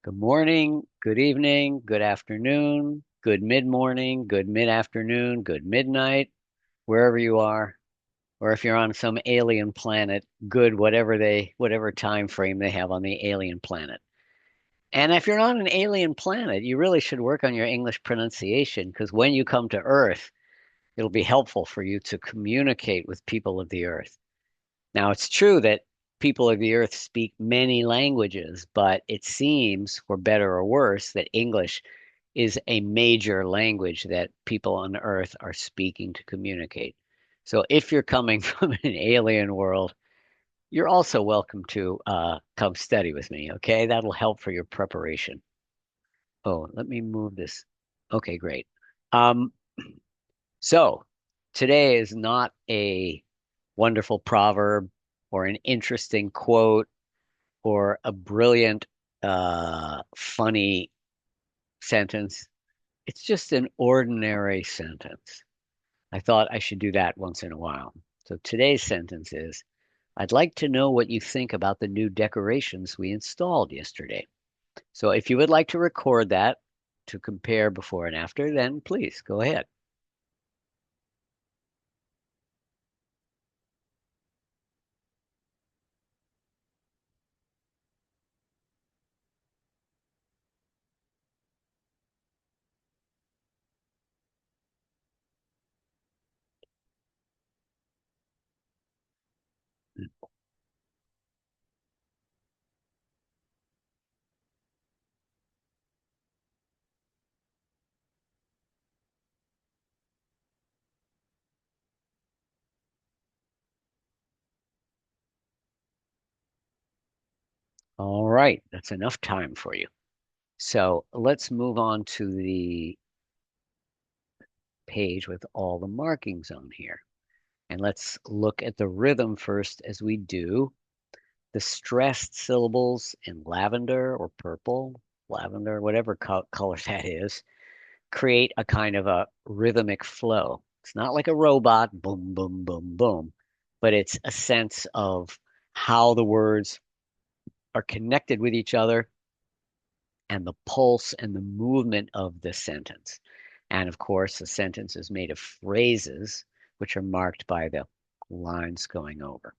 Good morning, good evening, good afternoon, good mid-morning, good mid-afternoon, good midnight, wherever you are, or if you're on some alien planet, good whatever time frame they have on the alien planet. And if you're not an alien planet, you really should work on your English pronunciation because when you come to Earth, it'll be helpful for you to communicate with people of the Earth. Now, it's true that people of the earth speak many languages, but it seems, for better or worse, that English is a major language that people on earth are speaking to communicate. So if you're coming from an alien world, you're also welcome to come study with me, okay? That'll help for your preparation. Oh, let me move this. Okay, great. Um, so today is not a wonderful proverb or an interesting quote or a brilliant, funny sentence. It's just an ordinary sentence. I thought I should do that once in a while. So today's sentence is, I'd like to know what you think about the new decorations we installed yesterday. So if you would like to record that to compare before and after, then please go ahead. All right, that's enough time for you. So let's move on to the page with all the markings on here. And let's look at the rhythm first as we do. The stressed syllables in lavender or purple, lavender, whatever color that is, create a kind of a rhythmic flow. It's not like a robot, boom, boom, boom, boom, but it's a sense of how the words are connected with each other and the pulse and the movement of the sentence. And of course, the sentence is made of phrases, which are marked by the lines going over.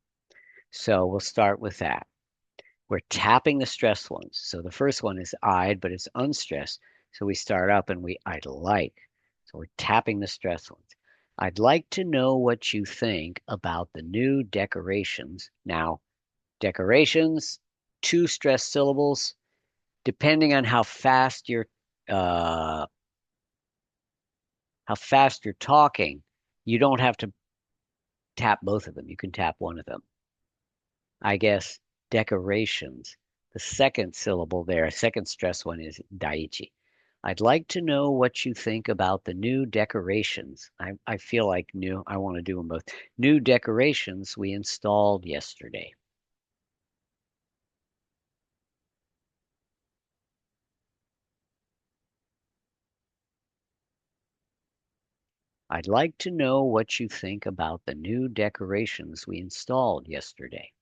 So we'll start with that. We're tapping the stressed ones. So the first one is I'd, but it's unstressed. So we start up and I'd like. So we're tapping the stressed ones. I'd like to know what you think about the new decorations. Now, decorations, two stressed syllables, depending on uh, how fast you're talking, you don't have to tap both of them. You can tap one of them. I guess decorations. The second syllable there, second stress one is daichi. I'd like to know what you think about the new decorations. I feel like new, I want to do them both. New decorations we installed yesterday. I'd like to know what you think about the new decorations we installed yesterday.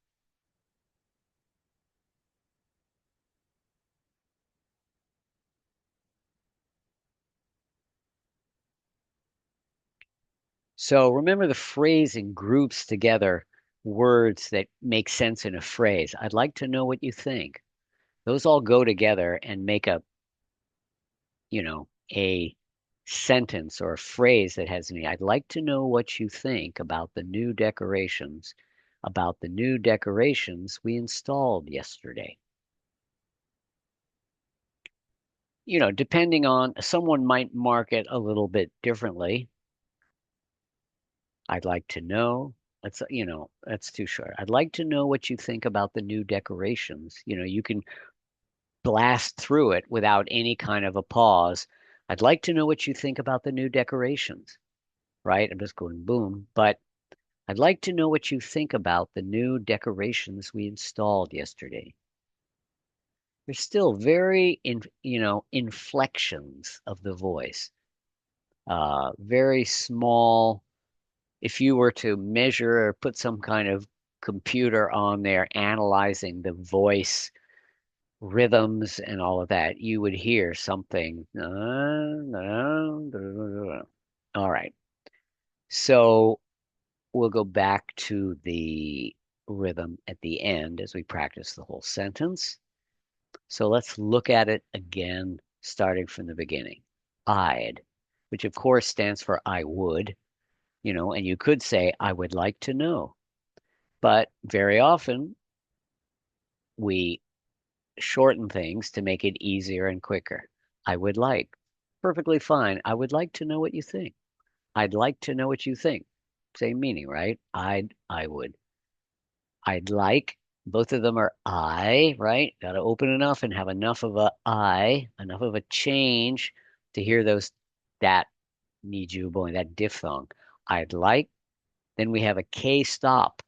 So remember the phrasing groups together words that make sense in a phrase. I'd like to know what you think. Those all go together and make a sentence or a phrase that has me. I'd like to know what you think about the new decorations we installed yesterday. Depending on someone might mark it a little bit differently. I'd like to know. That's too short. I'd like to know what you think about the new decorations. You can blast through it without any kind of a pause. I'd like to know what you think about the new decorations, right? I'm just going boom, but I'd like to know what you think about the new decorations we installed yesterday. There's still inflections of the voice, very small. If you were to measure or put some kind of computer on there analyzing the voice rhythms and all of that, you would hear something. All right. So we'll go back to the rhythm at the end as we practice the whole sentence. So let's look at it again, starting from the beginning. I'd, which of course stands for I would, and you could say, I would like to know. But very often we shorten things to make it easier and quicker. I would like. Perfectly fine. I would like to know what you think. I'd like to know what you think. Same meaning, right? I would. I'd like. Both of them are I, right? Got to open enough and have enough of a I, enough of a change to hear that nijubo, that diphthong. I'd like. Then we have a K stop,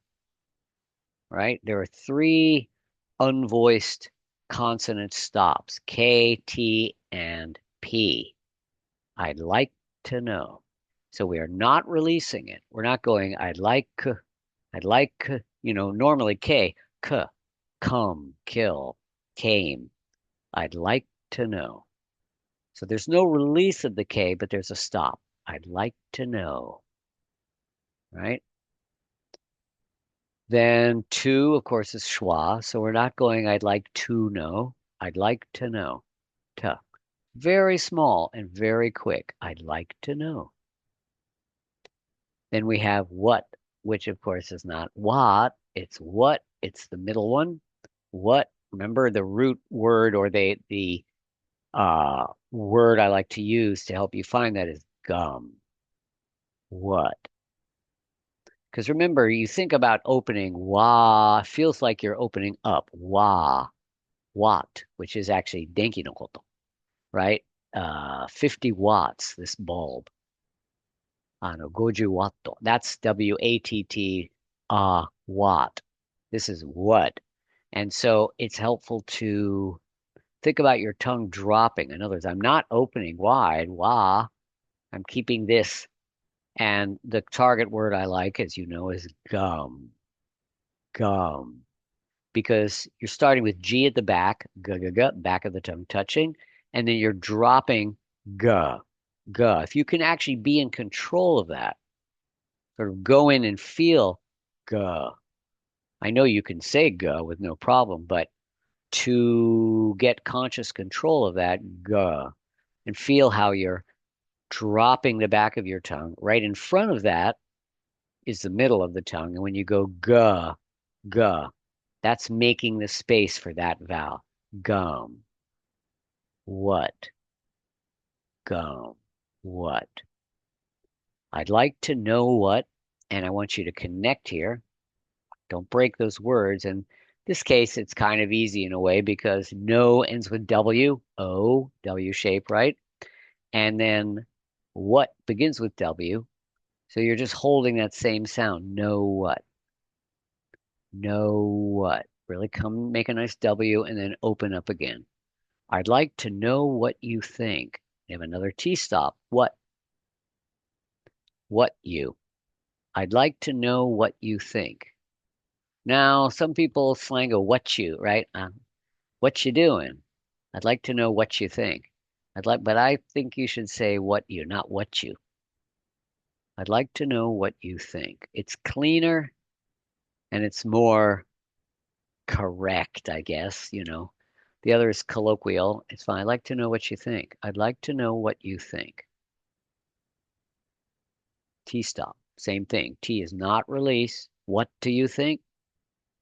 right? There are three unvoiced consonant stops, K, T, and P. I'd like to know. So we are not releasing it. We're not going, I'd like, normally K, come, kill, came. I'd like to know. So there's no release of the K, but there's a stop. I'd like to know, right? Then two, of course, is schwa. So we're not going, I'd like to know. I'd like to know. T. Very small and very quick. I'd like to know. Then we have what, which of course is not what. It's what. It's the middle one. What. Remember the root word or the word I like to use to help you find that is gum. What? Because remember, you think about opening wa, feels like you're opening up wa, watt, which is actually denki no koto, right? 50 watts, this bulb. 50 watt. That's W-A-T-T, watt. This is what. And so it's helpful to think about your tongue dropping. In other words, I'm not opening wide, wa. I'm keeping this. And the target word I like, as you know, is gum. Gum. Because you're starting with G at the back, g, g, g, back of the tongue touching, and then you're dropping g, g. If you can actually be in control of that, sort of go in and feel g. I know you can say g with no problem, but to get conscious control of that g and feel how you're dropping the back of your tongue. Right in front of that is the middle of the tongue. And when you go g, g, that's making the space for that vowel. Gum. What? Gum. What? I'd like to know what, and I want you to connect here. Don't break those words. And this case, it's kind of easy in a way because no ends with W, O, W shape, right? And then what begins with W. So you're just holding that same sound. Know what? Know what? Really come make a nice W and then open up again. I'd like to know what you think. You have another T stop. What? What you? I'd like to know what you think. Now, some people slang a what you, right? What you doing? I'd like to know what you think. But I think you should say what you, not what you. I'd like to know what you think. It's cleaner and it's more correct, I guess. The other is colloquial. It's fine. I'd like to know what you think. I'd like to know what you think. T stop. Same thing. T is not release. What do you think?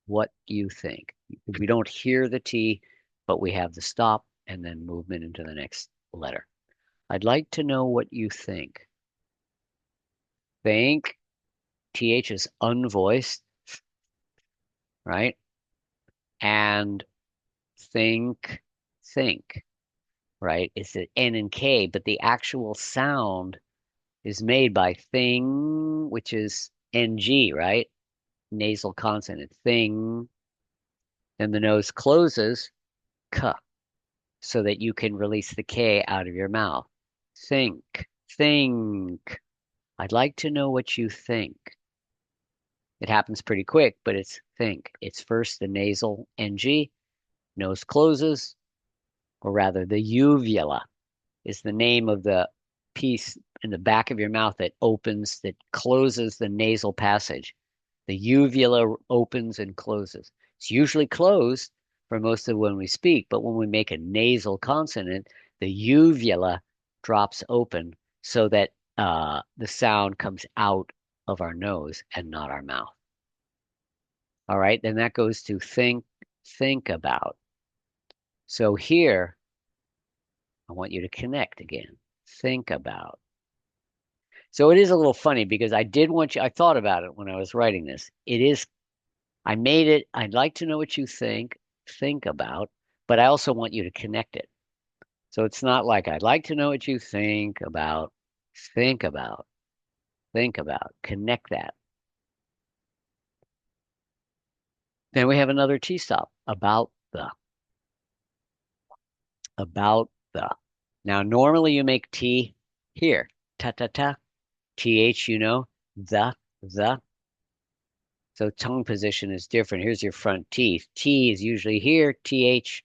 What you think. We don't hear the T, but we have the stop and then movement into the next letter. I'd like to know what you think. Think. TH is unvoiced, right? And think, right? It's an N and K, but the actual sound is made by thing, which is NG, right? Nasal consonant, thing. Then the nose closes, k, so that you can release the K out of your mouth. Think. I'd like to know what you think. It happens pretty quick, but it's think. It's first the nasal NG, nose closes, or rather the uvula is the name of the piece in the back of your mouth that opens, that closes the nasal passage. The uvula opens and closes. It's usually closed for most of when we speak, but when we make a nasal consonant, the uvula drops open so that the sound comes out of our nose and not our mouth. All right, then that goes to think about. So here, I want you to connect again. Think about. So it is a little funny because I thought about it when I was writing this. I made it, I'd like to know what you think about, but I also want you to connect it. So it's not like I'd like to know what you think about, connect that. Then we have another T stop, about the. Now, normally you make T here, ta ta ta, TH, the. So tongue position is different. Here's your front teeth. T is usually here, TH,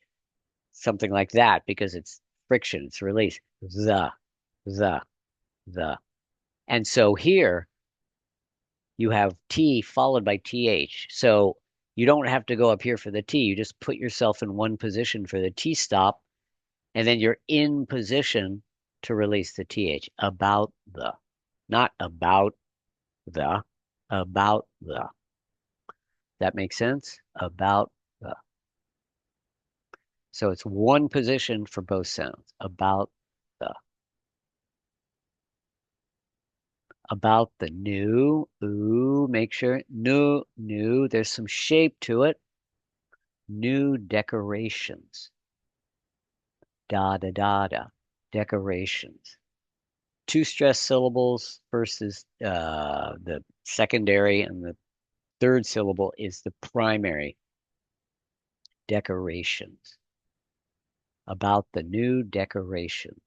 something like that because it's friction, it's release. The, the. And so here you have T followed by TH. So you don't have to go up here for the T. You just put yourself in one position for the T stop, and then you're in position to release the TH. About the, not the, about the. That makes sense? About the. So it's one position for both sounds. The. About the new. Ooh, make sure new. There's some shape to it. New decorations. Da da da da. Decorations. Two stressed syllables versus the secondary, and the third syllable is the primary. Decorations. About the new decoration.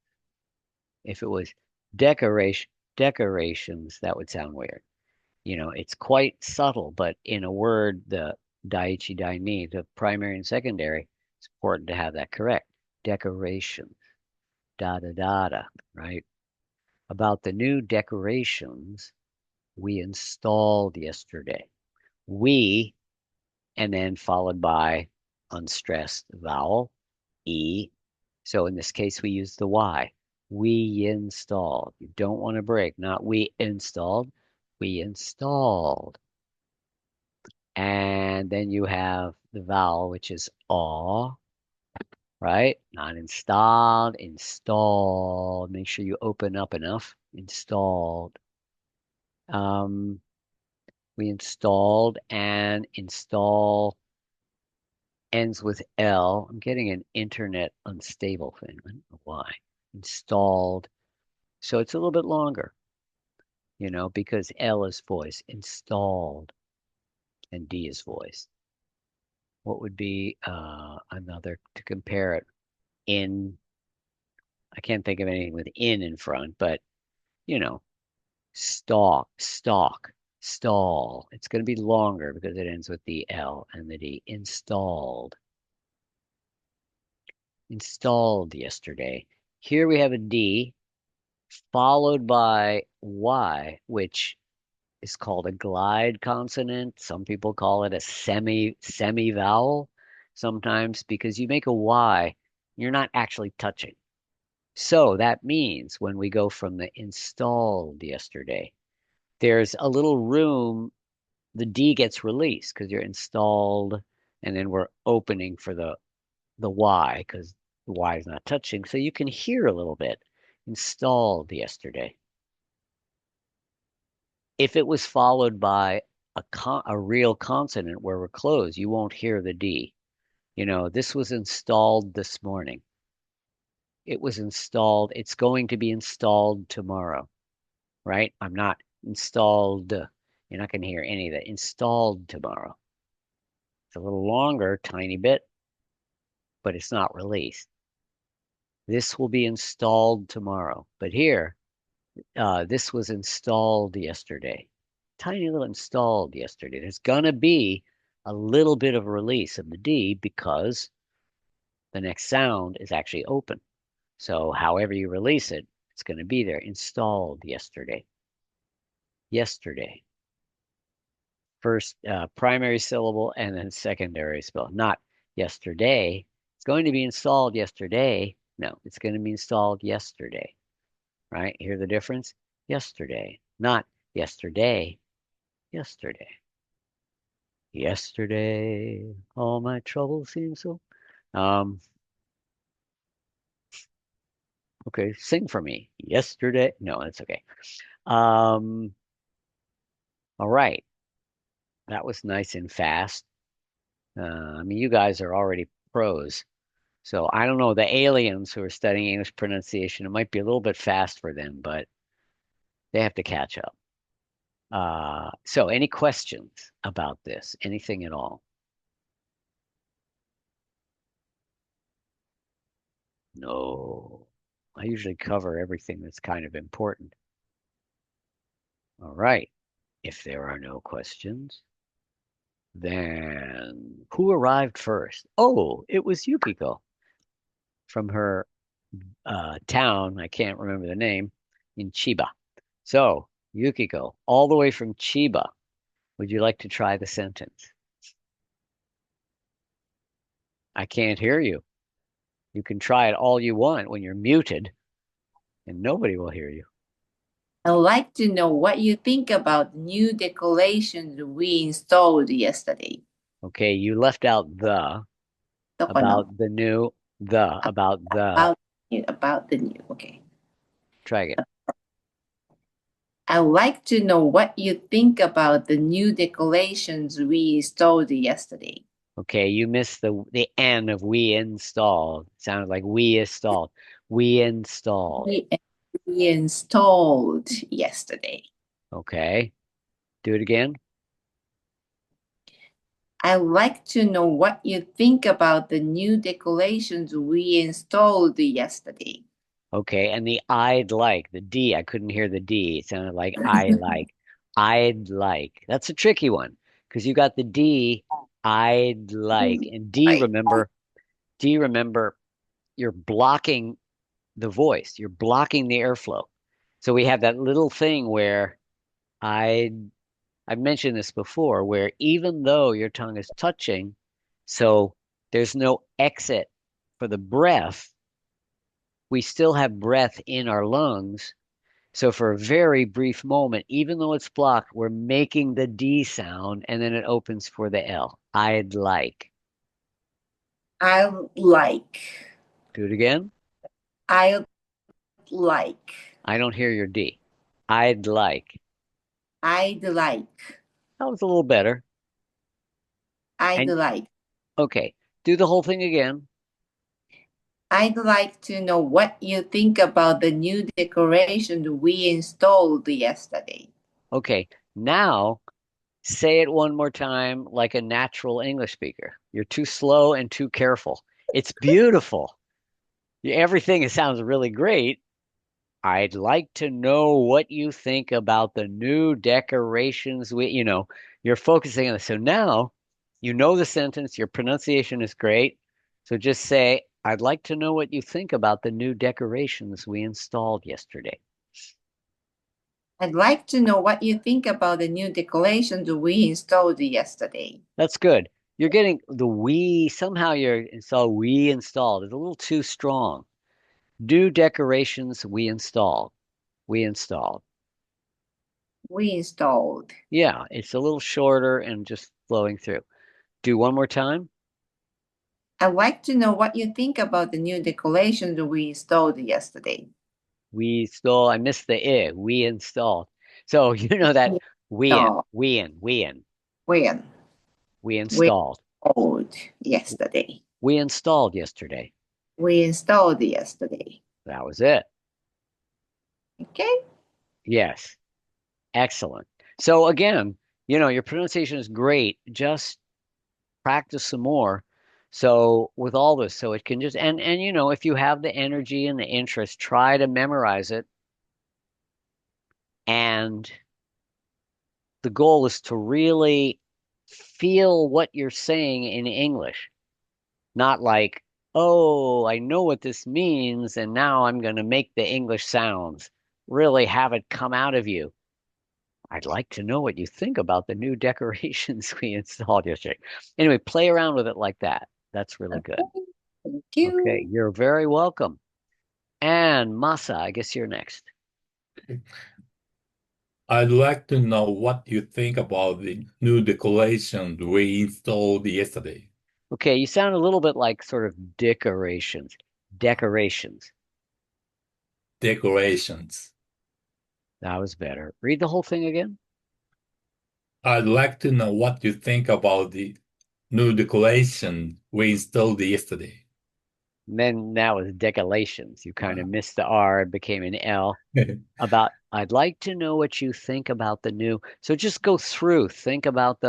If it was decorations, that would sound weird. It's quite subtle, but in a word, the daiichi daini, the primary and secondary, it's important to have that correct. Decorations, da da da da, right? About the new decorations we installed yesterday. We, and then followed by unstressed vowel, E. So in this case, we use the Y. We installed. You don't want to break, not we installed. We installed. And then you have the vowel, which is aw, right? Not installed, installed. Make sure you open up enough. Installed. Um, we installed, and install ends with L. I'm getting an internet unstable thing. I don't know why. Installed. So it's a little bit longer, because L is voice. Installed. And D is voice. What would be another to compare it? I can't think of anything with in front, but you know, stalk, stall. It's going to be longer because it ends with the L and the D. Installed yesterday. Here we have a D followed by Y, which is called a glide consonant. Some people call it a semi vowel sometimes because you make a Y, you're not actually touching. So that means when we go from the installed yesterday, there's a little room, the D gets released because you're installed, and then we're opening for the Y because the Y is not touching. So you can hear a little bit. Installed yesterday. If it was followed by a real consonant where we're closed, you won't hear the D. This was installed this morning. It was installed. It's going to be installed tomorrow, right? I'm not installed. You're not going to hear any of that. Installed tomorrow. It's a little longer, tiny bit, but it's not released. This will be installed tomorrow. But here, this was installed yesterday. Tiny little installed yesterday. There's going to be a little bit of release of the D because The next sound is actually open. So however you release it, it's going to be there. Installed yesterday. Yesterday. First primary syllable and then secondary syllable. Not yesterday. It's going to be installed yesterday. No, it's going to be installed yesterday. Right? Hear the difference? Yesterday. Not yesterday. Yesterday. Yesterday. All my troubles seem so. Um, okay, sing for me. Yesterday. No, that's okay. Um, all right. That was nice and fast. I mean, you guys are already pros. So I don't know, the aliens who are studying English pronunciation, it might be a little bit fast for them, but they have to catch up. So any questions about this? Anything at all? No. I usually cover everything that's kind of important. All right. If there are no questions, then who arrived first? Oh, it was Yukiko from her town. I can't remember the name in Chiba. So, Yukiko, all the way from Chiba, would you like to try the sentence? I can't hear you. You can try it all you want when you're muted and nobody will hear you. I'd like to know what you think about new decorations we installed yesterday. Okay, you left out the どこの about the new, the about the. about the new. Okay. Try again. I'd like to know what you think about the new decorations we installed yesterday. Okay, you missed the N of we installed. It sounded like we installed. We installed. We, we installed yesterday. Okay, do it again. I'd like to know what you think about the new decorations we installed yesterday. Okay, and the I'd like, the D, I couldn't hear the D. It sounded like I like. I'd like. That's a tricky one because you got the D, I'd like. And Right. D, remember, you're blocking the voice, you're blocking the airflow. So we have that little thing where I, I've mentioned this before, where even though your tongue is touching, so there's no exit for the breath, we still have breath in our lungs. So for a very brief moment, even though it's blocked, we're making the D sound and then it opens for the L. I'd like. I like. Do it again. I like. I don't hear your D. I'd like. I'd like. That was a little better. I'd And like. okay, do the whole thing again. I'd like to know what you think about the new decoration we installed yesterday. Okay, now say it one more time like a natural English speaker. You're too slow and too careful. It's beautiful. Everything sounds really great. I'd like to know what you think about the new decorations you're focusing on this. So now you know the sentence, your pronunciation is great. So just say, I'd like to know what you think about the new decorations we installed yesterday. I'd like to know what you think about the new decorations we installed yesterday. That's good. You're getting the we, somehow you're installed, we installed. It's a little too strong. New decorations we installed. We installed. We installed. Yeah, it's a little shorter and just flowing through. Do one more time. I'd like to know what you think about the new decorations we installed yesterday. We install, I missed the I. We installed. So you know that We installed. When? we We installed. installed yesterday. We installed yesterday. We installed yesterday. That was it. Okay? Yes. Excellent. So again, your pronunciation is great. Just practice some more. So with all this, so it can just and if you have the energy and the interest, try to memorize it. And the goal is to really feel what you're saying in English, not like Oh, I know what this means, and now I'm going to make the English sounds. Really have it come out of you. I'd like to know what you think about the new decorations we installed yesterday. Anyway, play around with it like that. That's really good. Okay, thank Okay, you. you're very welcome. And Masa, I guess you're next. I'd like to know what you think about the new decorations we installed yesterday. Okay, you sound a little bit like sort of decorations. Decorations. Decorations. That was better. Read the whole thing again. I'd like to know what you think about the new decoration we installed yesterday. And then that was decorations. You kind of missed the R and became an L. About, I'd like to know what you think about the new. So just go through, think about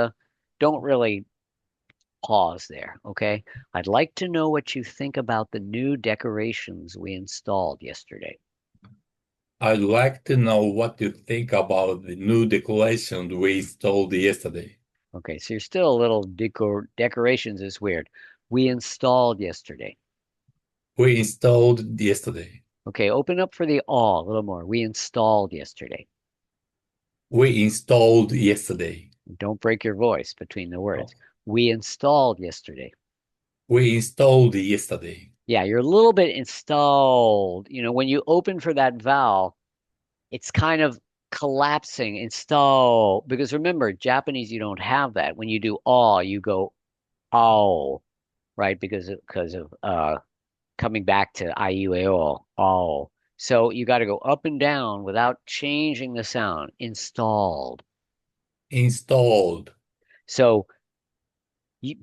don't really pause there, okay? I'd like to know what you think about the new decorations we installed yesterday. I'd like to know what you think about the new decorations we installed yesterday. Okay, so you're still a little decorations is weird. We installed yesterday. We installed yesterday. Okay, open up for the all a little more. We installed yesterday. We installed yesterday. Don't break your voice between the Oh, words. We installed yesterday. we installed yesterday. Yeah, you're a little bit installed. You know, when you open for that vowel, it's kind of collapsing, install. Because remember, Japanese, you don't have that. When you do all, you go all, right? Because of coming back to IUAO, all. So you got to go up and down without changing the sound. Installed. Installed. So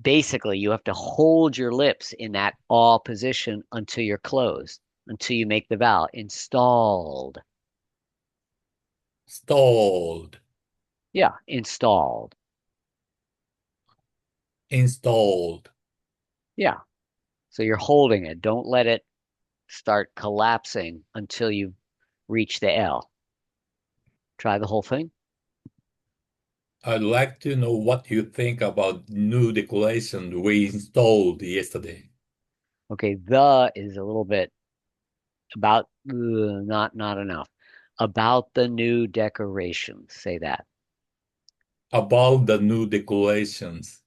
basically, you have to hold your lips in that all position until you're closed, until you make the vowel. Installed. Stalled. Yeah, installed. Installed. Yeah. So you're holding it. Don't let it start collapsing until you reach the L. Try the whole thing. I'd like to know what you think about new decorations we installed yesterday. Okay, the is a little bit about not enough. About the new decorations. Say that. About the new decorations.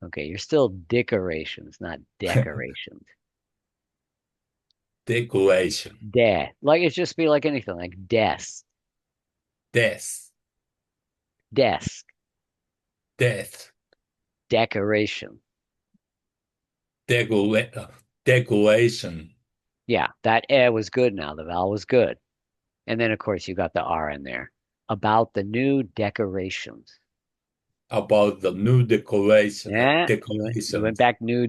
Okay, you're still decorations, not decorations. Decoration. Like it's just be like anything, like desk, Death. desk, Death. decoration. Decoration. Yeah, that eh was good now. The vowel was good. And then of course you got the R in there. About the new decorations. About the new Yeah, you went decorations. back new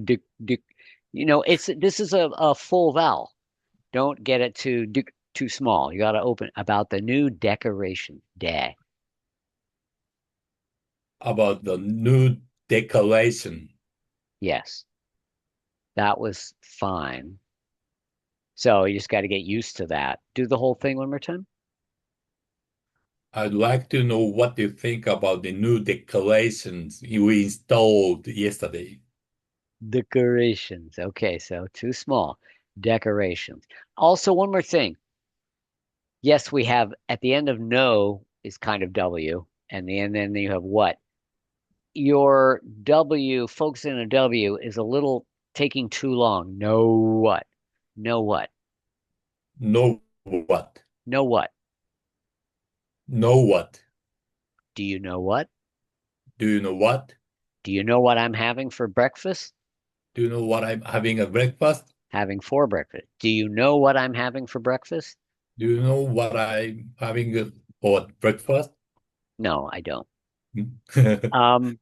it's this is a full vowel. Don't get it too small. You got to open about the new decoration. De. About the new decoration. Yes, that was fine. So you just got to get used to that. Do the whole thing one more time. I'd like to know what you think about the new decorations we installed yesterday. Decorations. Okay, so too small. Decorations. Also, one more thing. Yes, we have at the end of no is kind of W, and then you have what? Your W, focusing on a W is a little taking too long. Know what? Know what? Know what? Know what? Know what? Do you know what? Do you know what? Do you know what I'm having for breakfast? Do you know what I'm having a breakfast? Having for breakfast. Do you know what I'm having for breakfast? Do you know what I'm having for breakfast? No, I don't. Um,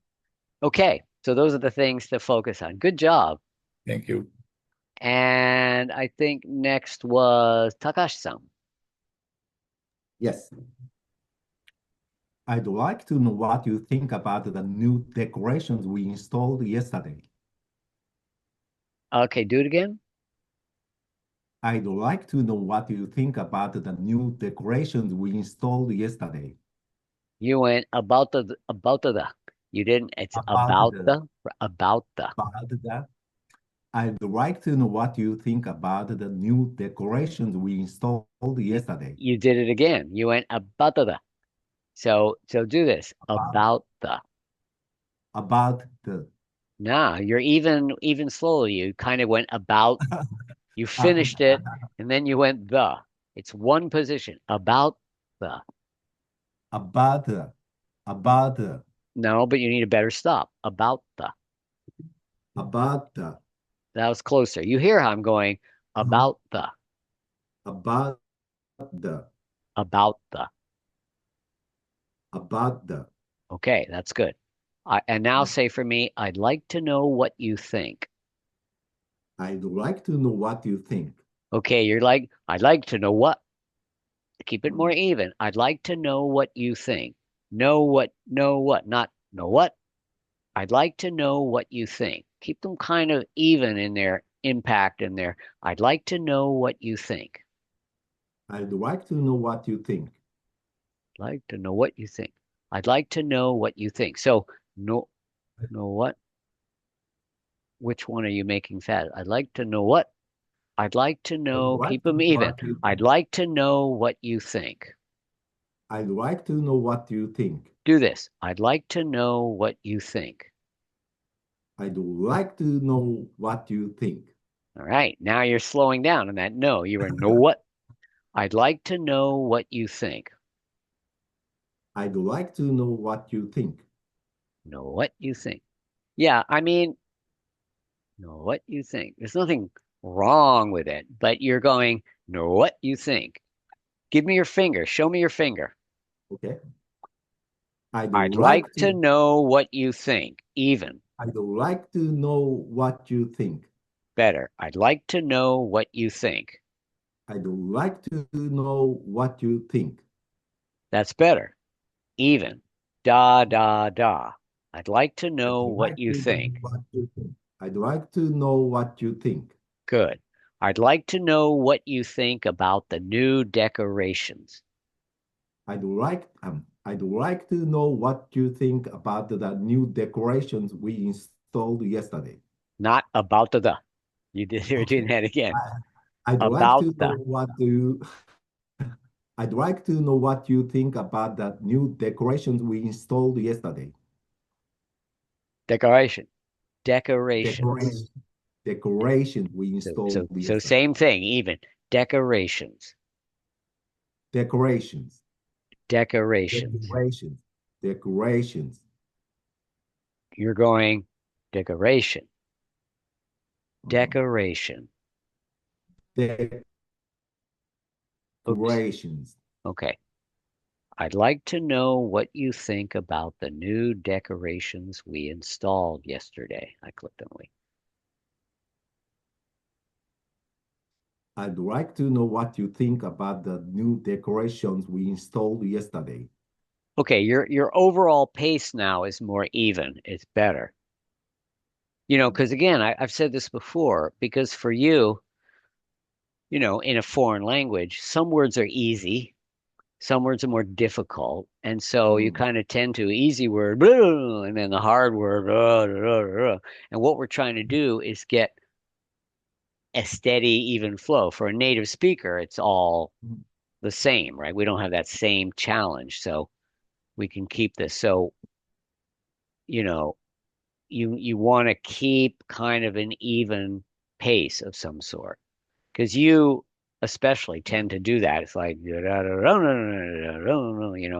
okay, so those are the things to focus on. Good job. Thank you. And I think next was Takashi-san. Yes. I'd like to know what you think about the new decorations we installed yesterday. Okay, do it again. I'd like to know what you think about the new decorations we installed yesterday. You went about the. You didn't. It's About the about the. about the I'd like to know what you think about the new decorations we installed yesterday. You did it again. You went about the. So do this. About, About the. about the Nah, you're even slowly. You kind of went about, you finished it, and then you went the. It's one position. About the. about the about the No, but you need a better stop. About the. about the That was closer. You hear how I'm going uh-huh, about the, about the about the. about the. Okay, that's good. And now Mm. say for me, I'd like to know what you think. I'd like to know what you think. Okay, you're like, I'd like to know what. Keep it more Mm. even. I'd like to know what you think. Know what, not know what. I'd like to know what you think. Keep them kind of even in their impact in there. I'd like to know what you think. I'd like to know what you think. Like to know what you think. I'd like to know what you think. So know what? Which one are you making fast? I'd like to know what? I'd like to I'd know, like keep to them know even. what you I'd think. like to know what you think. I'd like to know what you think. Do this. I'd like to know what you think. I'd like to know what you think. All right. Now you're slowing down on that no. You are know what? I'd like to know what you think. I'd like to know what you think. Know what you think. Yeah, I mean, know what you think. There's nothing wrong with it, but you're going, know what you think. Give me your finger. Show me your finger. Okay. I'd I'd like like to to know what you think. Even I'd like to know what you think. better. I'd like to know what you think. I'd like to know what you think. That's better. Even. Da, da, da. I'd like to I'd know what like you to know think. what you think. I'd like to know what you think. Good. I'd like to know what you think about the new decorations. I'd like to know what you think about the new decorations we installed yesterday. Not about the. You're doing Okay. that again. I, I'd like About to know the what you I'd like to know what you think about the new decorations we installed yesterday. decoration. Decorations. Decorations. Decorations we So installed yesterday. same thing, even. Decorations. Decorations. Decorations. Decorations. Decorations. You're going decoration. Uh, Decoration. Oops. Decorations. Okay. I'd like to know what you think about the new decorations we installed yesterday. I clicked on the. I'd like to know what you think about the new decorations we installed yesterday. Okay, your overall pace now is more even. It's better. Because again, I've said this before, because for you, in a foreign language, some words are easy, some words are more difficult. And so you Mm, kind of tend to easy word, blah, and then the hard word. Blah, blah, blah, blah. And what we're trying to do is get a steady, even flow. For a native speaker, it's all mm. the same, right? We don't have that same challenge. So we can keep this. So, you know, you want to keep kind of an even pace of some sort because you especially tend to do that. It's like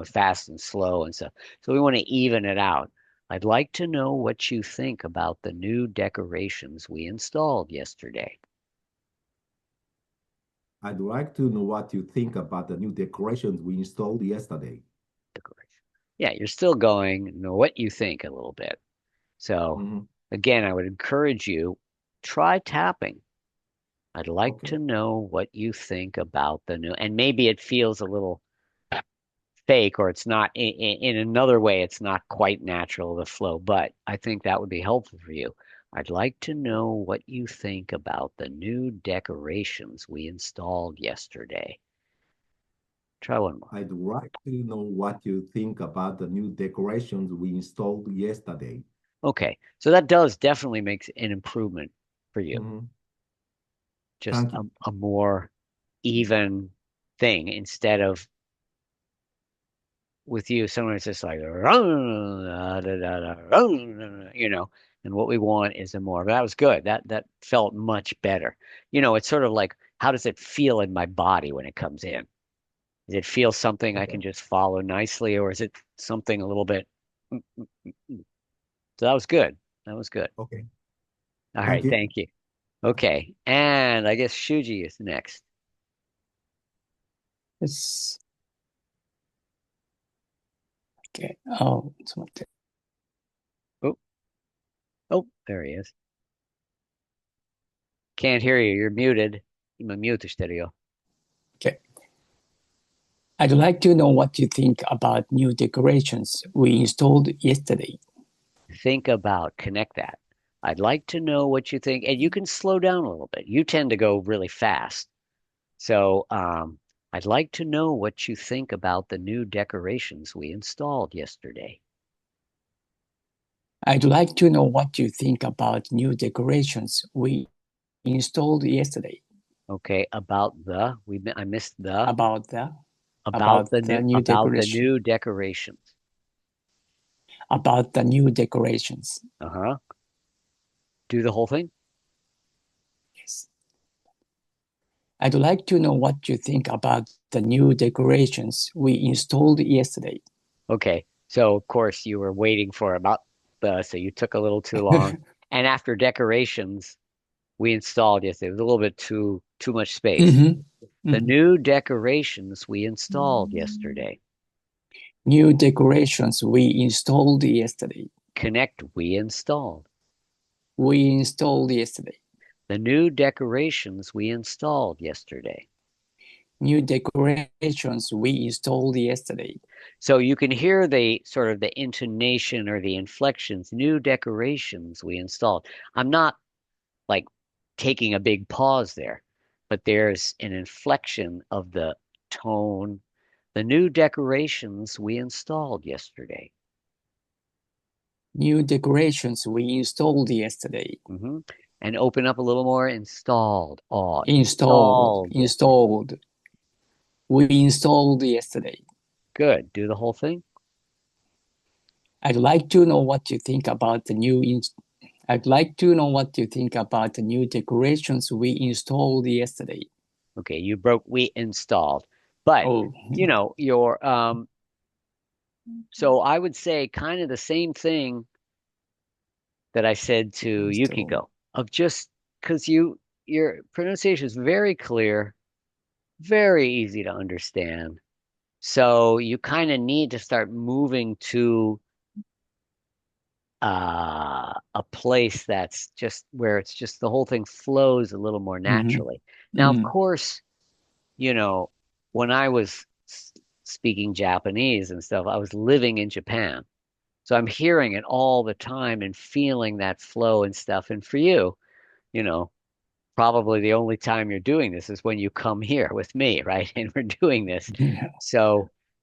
fast and slow and stuff. So we want to even it out. I'd like to know what you think about the new decorations we installed yesterday. I'd like to know what you think about the new decorations we installed yesterday. Decoration. Yeah, you're still going, know what you think a little bit. So Mhm. again, I would encourage you, try tapping. I'd like Okay. to know what you think about the new, and maybe it feels a little fake or it's not in another way, it's not quite natural, the flow, but I think that would be helpful for you. I'd like to know what you think about the new decorations we installed yesterday. Try one more. I'd like to know what you think about the new decorations we installed yesterday. Okay, so that does definitely make an improvement. for you. Mhm. Just Thank you. a more even thing instead of with you, sometimes it's just like, you know, and what we want is a more, that was good. That felt much better. You know, it's sort of like, how does it feel in my body when it comes in? Does it feel something I can Okay. just follow nicely, or is it something a little bit? mm, mm, mm, mm. So that was good. That was good. Okay. All Thank right, you. thank you. Okay, and I guess Shuji is next. Yes. Okay. Oh, ちょっと待って。Oh, oh, there he is. Can't hear you. You're muted. 今ミュートしてるよ。Okay. I'd like to know what you think about new decorations we installed yesterday. Think about, connect that. I'd like to know what you think, and you can slow down a little bit. You tend to go really fast. So, I'd like to know what you think about the new decorations we installed yesterday. I'd like to know what you think about new decorations we installed yesterday. Okay, I missed the About the new about the decoration. new decorations. About the new decorations. Uh-huh. Do the whole thing? Yes. I'd like to know what you think about the new decorations we installed yesterday. Okay. So of course you were waiting for about so you took a little too long. And after decorations we installed yesterday, it was a little bit too much space. The new decorations we installed yesterday. New decorations we installed yesterday. Connect, we installed. We installed yesterday. The new decorations we installed yesterday. New decorations we installed yesterday. So you can hear the sort of the intonation or the inflections, new decorations we installed. I'm not like taking a big pause there, but there's an inflection of the tone. The new decorations we installed yesterday. New decorations we installed yesterday. Mm-hmm. And open up a little more. Installed. Oh, Installed. We installed yesterday. Good. Do the whole thing. I'd like to know what you think about the new I'd like to know what you think about the new decorations we installed yesterday. Okay, you broke we installed. But you know, so I would say kind of the same thing that I said to Yukiko of just because your pronunciation is very clear, very easy to understand. So you kind of need to start moving to a place that's just where it's just the whole thing flows a little more naturally. Now, of course, you know, when I was speaking Japanese and stuff, I was living in Japan. So I'm hearing it all the time and feeling that flow and stuff. And for you, you know, probably the only time you're doing this is when you come here with me, right? And we're doing this.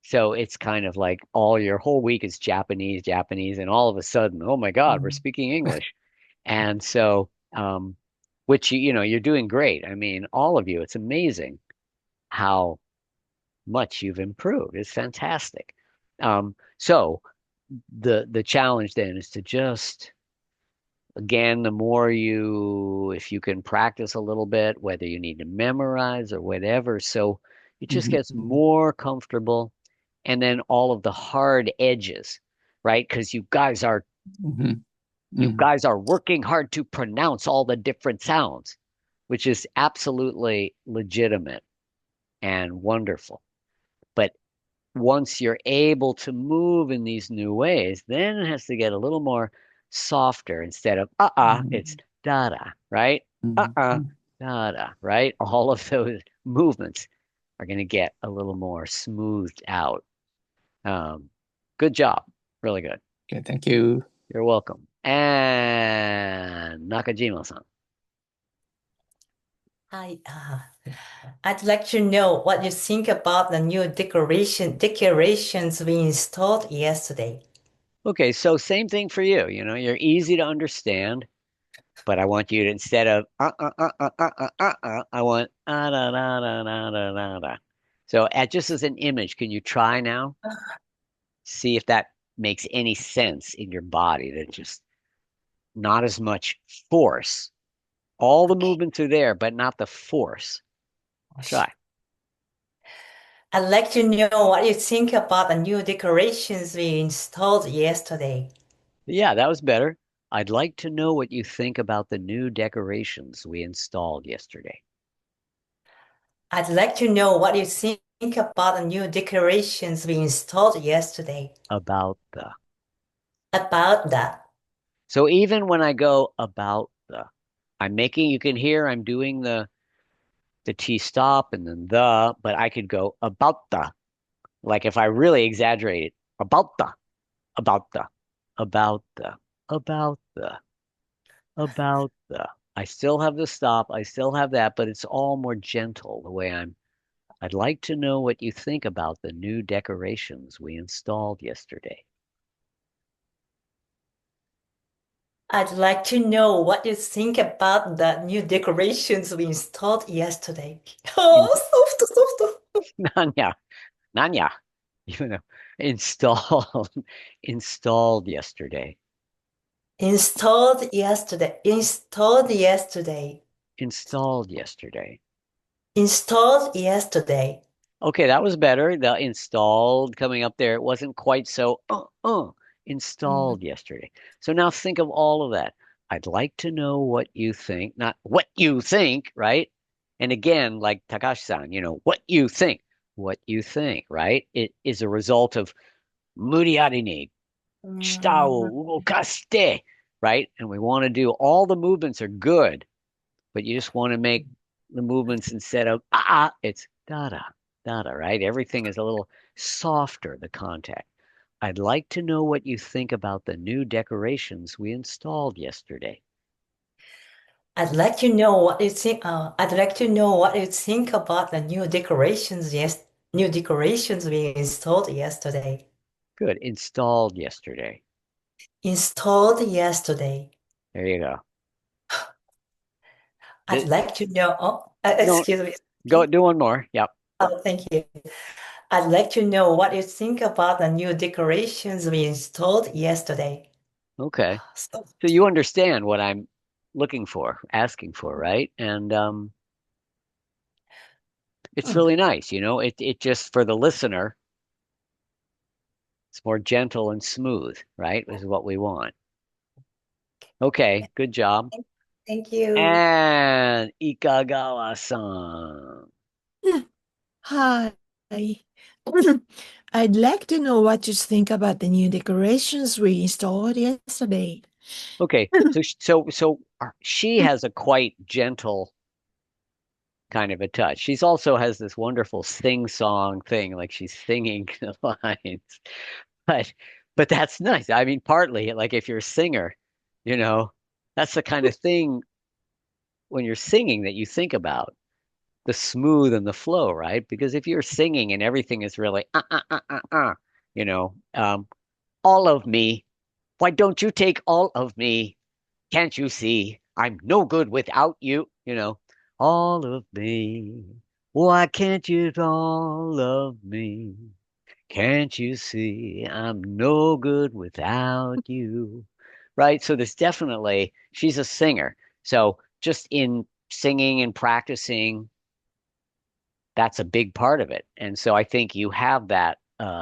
So it's kind of like all your whole week is Japanese, Japanese, and all of a sudden, oh my God, we're speaking English. And so which you know, you're doing great. I mean, all of you, it's amazing how much you've improved. It's fantastic. So the challenge then is to just again, the more if you can practice a little bit, whether you need to memorize or whatever, so it just gets more comfortable. And then all of the hard edges, right? Because you guys are working hard to pronounce all the different sounds, which is absolutely legitimate and wonderful. But once you're able to move in these new ways, then it has to get a little more softer instead of it's da-da, right? Da-da, right? All of those movements are going to get a little more smoothed out. Good job. Really good. Okay, thank you. You're welcome. And Nakajima-san. Hi, I'd like to know what you think about the new decorations we installed yesterday. Okay, so same thing for you. You know, you're easy to understand. But I want you to, instead of I want da da da da da da da. So just as an image, can you try now? See if that makes any sense in your body. That just not as much force. All the movements are there, but not the force. Try. I'd like to know what you think about the new decorations we installed yesterday. Yeah, that was better. I'd like to know what you think about the new decorations we installed yesterday. I'd like to know what you think about the new decorations we installed yesterday. About the. About that. So even when I go about the, I'm making, you can hear I'm doing the T stop and then but I could go about the, like if I really exaggerate it, about the, about the, about the, about the, about the. I still have the stop, I still have that, but it's all more gentle the way I'd like to know what you think about the new decorations we installed yesterday. I'd like to know what you think about the new decorations we installed yesterday. In, Oh, soft. Nanya, Nanya, you know, installed, installed yesterday. Installed yesterday. Installed yesterday. Installed yesterday. Installed yesterday. Okay, that was better. The installed coming up there, it wasn't quite so installed yesterday. So now think of all of that. I'd like to know what you think, not what you think, right? And again, like Takashi-san, what you think, right? It is a result of 無理やりに舌を動かして, right? And we want to do all the movements are good, but you just want to make the movements instead of it's da da, right? Everything is a little softer, the contact. I'd like to know what you think about the new decorations we installed yesterday. I'd like to know what you think. I'd like to know what you think about the new decorations. New decorations we installed yesterday. Good. Installed yesterday. Installed yesterday. There you go. I'd like to know. Oh, No, excuse me. go do one more. Yep. Oh, thank you. I'd like to know what you think about the new decorations we installed yesterday. Okay. So, So you understand what I'm looking for, asking for, right? And it's really nice, it just for the listener, it's more gentle and smooth, right? Is what we want. Okay, good job. thank you. And Ikagawa-san. Hi. I'd like to know what you think about the new decorations we installed yesterday. Okay, so she has a quite gentle kind of a touch. She's also has this wonderful sing-song thing, like she's singing the lines. But but that's nice. I mean, partly like if you're a singer, that's the kind of thing when you're singing that you think about the smooth and the flow, right? Because if you're singing and everything is really you know, um, all of me. Why don't you take all of me? Can't you see I'm no good without you? All of me. Why can't you all of me? Can't you see I'm no good without you? Right? So there's definitely, she's a singer. So just in singing and practicing, that's a big part of it. And so I think you have that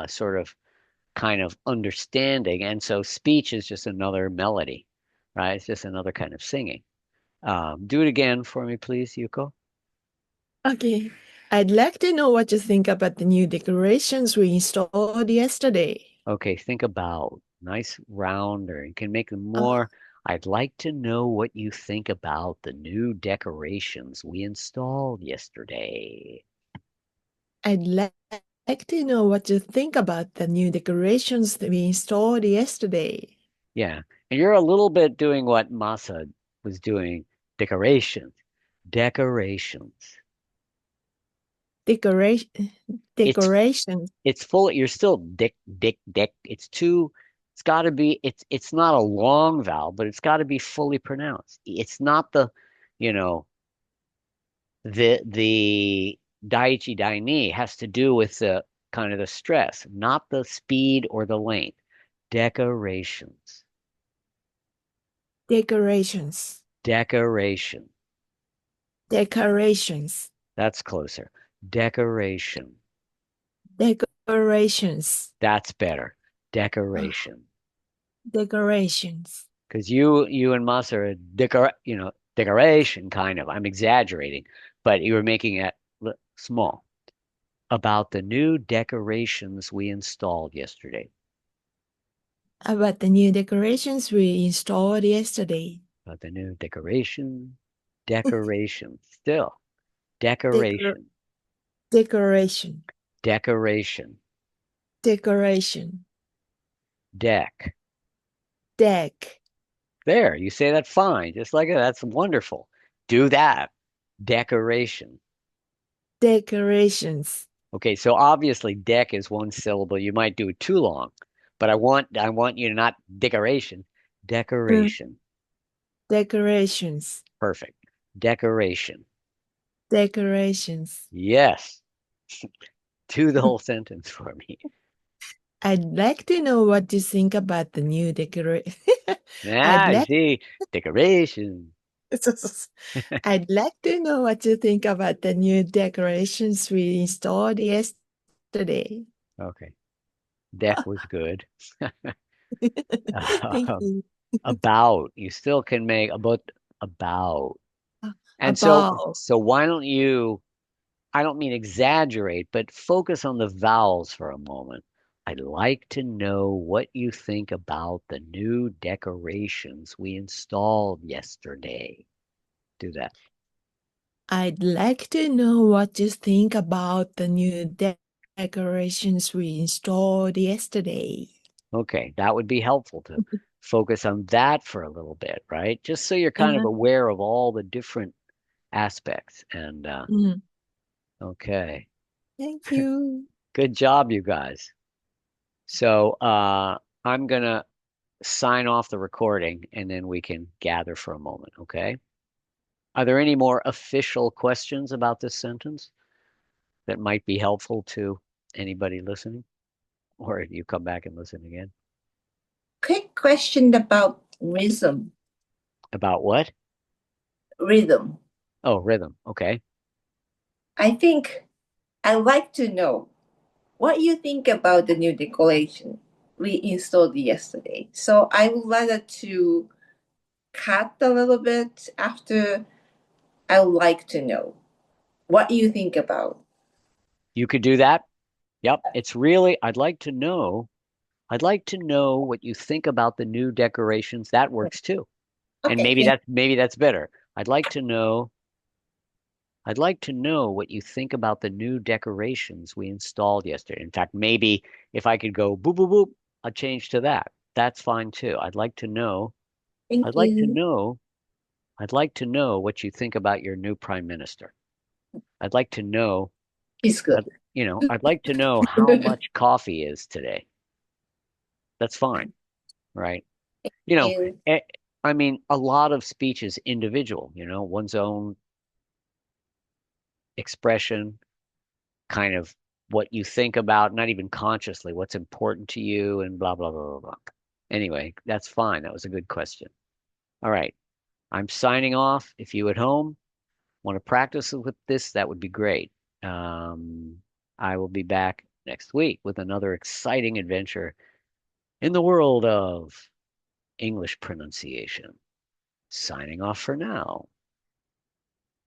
sort of kind of understanding. And so speech is just another melody, right? It's just another kind of singing. Do it again for me, please, Yuko. Okay. I'd like to know what you think about the new decorations we installed yesterday. Okay, think about nice rounder. You can make them more. I'd like to know what you think about the new decorations we installed yesterday. I'd like to know what you think about the new decorations that we installed yesterday. Yeah, and you're a little bit doing what Masa was doing. Decorations. Decorations. Decorations. It's full. You're still dick. It's too It's got to be, it's not a long vowel, but it's got to be fully pronounced. It's not the, you know, the daiichi daini has to do with the kind of the stress, not the speed or the length. Decorations. Decorations. Decoration. Decorations. That's closer. Decoration. Decorations. That's better. Decoration. Decorations. Because you and Mas are a decoration kind of. I'm exaggerating, but you were making it small. About the new decorations we installed yesterday. About the new decorations we installed yesterday. About the new decoration. Still, Decor decoration, decoration. decoration, Decoration. deck. Deck. There, you say that fine, just like that. That's wonderful. Do that. Decoration. Decorations. Okay, so obviously deck is one syllable. You might do it too long, but I want you to not decoration. Decoration. Decorations. Perfect. Decoration. Decorations. Yes. Do the whole sentence for me. I'd like to know what you think about the new decoration. I'd You like see, decoration. I'd like to know what you think about the new decorations we installed yesterday. Okay. Deck was good. Thank you. About. You still can make about. And so About. so why don't you, I don't mean exaggerate, but focus on the vowels for a moment. I'd like to know what you think about the new decorations we installed yesterday. Do that. I'd like to know what you think about the new decorations we installed yesterday. Okay, that would be helpful to focus on that for a little bit, right? Just so you're kind of aware of all the different aspects. And Mhm. okay, Thank you. good job, you guys. So I'm gonna sign off the recording and then we can gather for a moment, okay? Are there any more official questions about this sentence that might be helpful to anybody listening? Or you come back and listen again? Quick question about rhythm. About what? Rhythm. Oh, rhythm. Okay. I think I'd like to know what you think about the new decoration we installed yesterday. So I would like to cut a little bit after. I would like to know what you think about. You could do that. Yep. It's really, I'd like to know what you think about the new decorations. That works too. And Okay, thank maybe that's better. I'd like to know what you think about the new decorations we installed yesterday. In fact, maybe if I could go boop boop boop, I'll change to that. That's fine too. I'd like to you. know, I'd like to know what you think about your new prime minister. I'd like to know, It's good. I'd like to know how much coffee is today. That's fine, right? You know, You. eh, I mean, a lot of speech is individual, one's own expression, kind of what you think about, not even consciously, what's important to you, and blah, blah, blah, blah, blah. Anyway, that's fine. That was a good question. All right. I'm signing off. If you at home want to practice with this, that would be great. I will be back next week with another exciting adventure in the world of English pronunciation. Signing off for now.